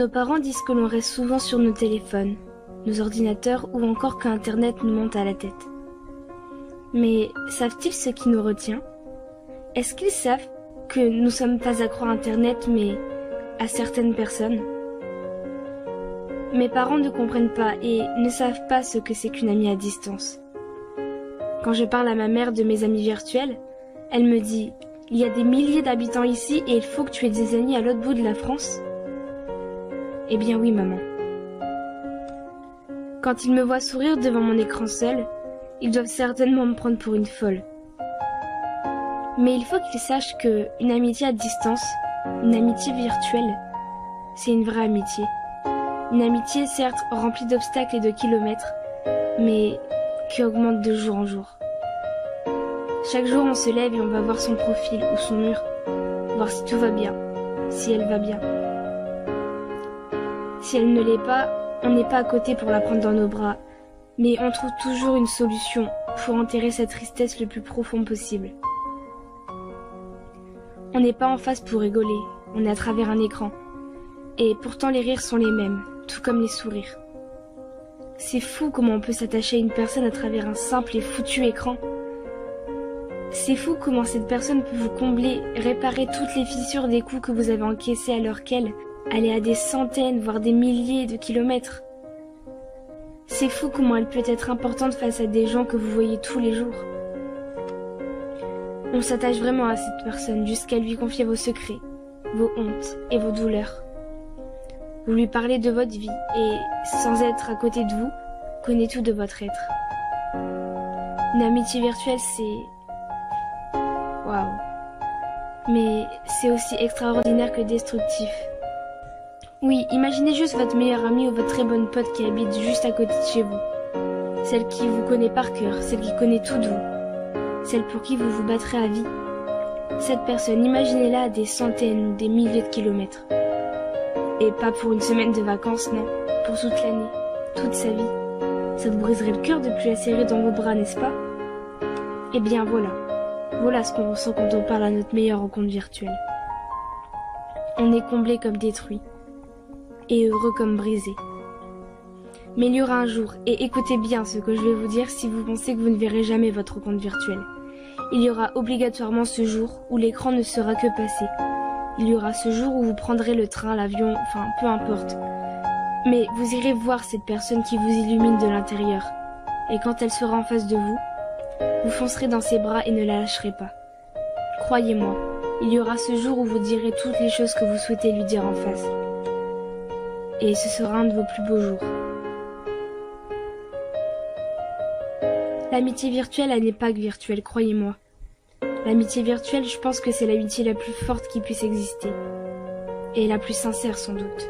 Nos parents disent que l'on reste souvent sur nos téléphones, nos ordinateurs ou encore qu'Internet nous monte à la tête. Mais savent-ils ce qui nous retient? Est-ce qu'ils savent que nous sommes pas accros à Internet mais à certaines personnes? Mes parents ne comprennent pas et ne savent pas ce que c'est qu'une amie à distance. Quand je parle à ma mère de mes amis virtuels, elle me dit « Il y a des milliers d'habitants ici et il faut que tu aies des amis à l'autre bout de la France ?» Eh bien oui, maman. Quand ils me voient sourire devant mon écran seul, ils doivent certainement me prendre pour une folle. Mais il faut qu'ils sachent qu'une amitié à distance, une amitié virtuelle, c'est une vraie amitié. Une amitié certes remplie d'obstacles et de kilomètres, mais qui augmente de jour en jour. Chaque jour on se lève et on va voir son profil ou son mur, voir si tout va bien, si elle va bien. Si elle ne l'est pas, on n'est pas à côté pour la prendre dans nos bras, mais on trouve toujours une solution pour enterrer sa tristesse le plus profond possible. On n'est pas en face pour rigoler, on est à travers un écran. Et pourtant les rires sont les mêmes, tout comme les sourires. C'est fou comment on peut s'attacher à une personne à travers un simple et foutu écran. C'est fou comment cette personne peut vous combler, réparer toutes les fissures des coups que vous avez encaissés alors qu'elle est à des centaines, voire des milliers de kilomètres. C'est fou comment elle peut être importante face à des gens que vous voyez tous les jours. On s'attache vraiment à cette personne jusqu'à lui confier vos secrets, vos hontes et vos douleurs. Vous lui parlez de votre vie et, sans être à côté de vous, connaît tout de votre être. Une amitié virtuelle, c'est... Waouh. Mais c'est aussi extraordinaire que destructif. Oui, imaginez juste votre meilleure amie ou votre très bonne pote qui habite juste à côté de chez vous. Celle qui vous connaît par cœur, celle qui connaît tout de vous. Celle pour qui vous vous battrez à vie. Cette personne, imaginez-la à des centaines ou des milliers de kilomètres. Et pas pour une semaine de vacances, non. Pour toute l'année, toute sa vie. Ça vous briserait le cœur de plus la serrer dans vos bras, n'est-ce pas? Eh bien voilà. Voilà ce qu'on ressent quand on parle à notre meilleure rencontre virtuelle. On est comblé comme détruit. Et heureux comme brisé. Mais il y aura un jour, et écoutez bien ce que je vais vous dire si vous pensez que vous ne verrez jamais votre rencontre virtuelle. Il y aura obligatoirement ce jour où l'écran ne sera que passé. Il y aura ce jour où vous prendrez le train, l'avion, enfin peu importe. Mais vous irez voir cette personne qui vous illumine de l'intérieur. Et quand elle sera en face de vous, vous foncerez dans ses bras et ne la lâcherez pas. Croyez-moi, il y aura ce jour où vous direz toutes les choses que vous souhaitez lui dire en face. Et ce sera un de vos plus beaux jours. L'amitié virtuelle, elle n'est pas que virtuelle, croyez-moi. L'amitié virtuelle, je pense que c'est l'amitié la plus forte qui puisse exister. Et la plus sincère sans doute.